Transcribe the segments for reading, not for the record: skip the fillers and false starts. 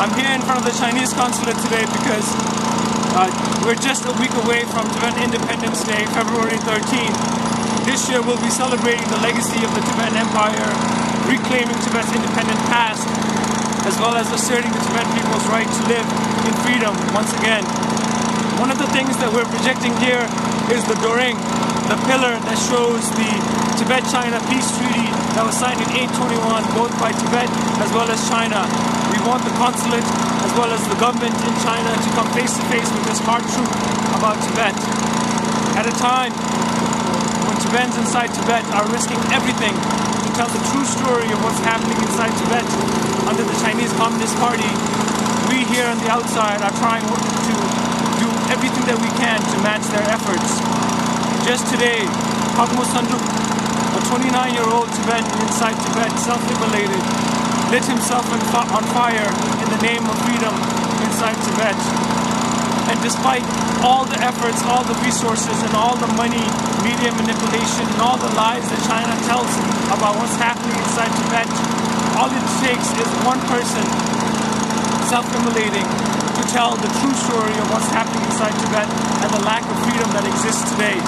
I'm here in front of the Chinese consulate today because we're just a week away from Tibetan Independence Day, February 13th. This year we'll be celebrating the legacy of the Tibetan Empire, reclaiming Tibet's independent past, as well as asserting the Tibetan people's right to live in freedom once again. One of the things that we're projecting here is the Doreng, the pillar that shows the Tibet-China peace treaty that was signed in 821, both by Tibet as well as China. We want the consulate as well as the government in China to come face to face with this hard truth about Tibet. At a time when Tibetans inside Tibet are risking everything to tell the true story of what's happening inside Tibet under the Chinese Communist Party, we here on the outside are trying to do everything that we can to match their efforts. Just today, Pagmo Sanduk, a 29-year-old Tibetan inside Tibet, self-immolated, lit himself on fire in the name of freedom inside Tibet. And despite all the efforts, all the resources, and all the money, media manipulation, and all the lies that China tells about what's happening inside Tibet, all it takes is one person self-immolating to tell the true story of what's happening inside Tibet and the lack of freedom that exists today.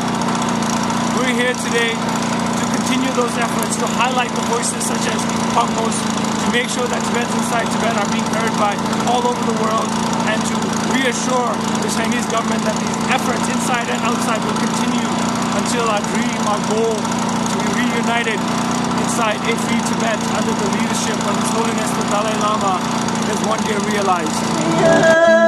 We're here today to continue those efforts, to highlight the voices such as Pagmo's, to make sure that Tibetans inside Tibet are being heard by all over the world, and to reassure the Chinese government that these efforts inside and outside will continue until our dream, our goal to be reunited inside a free Tibet under the leadership of His Holiness the Dalai Lama is one day realized. Yeah.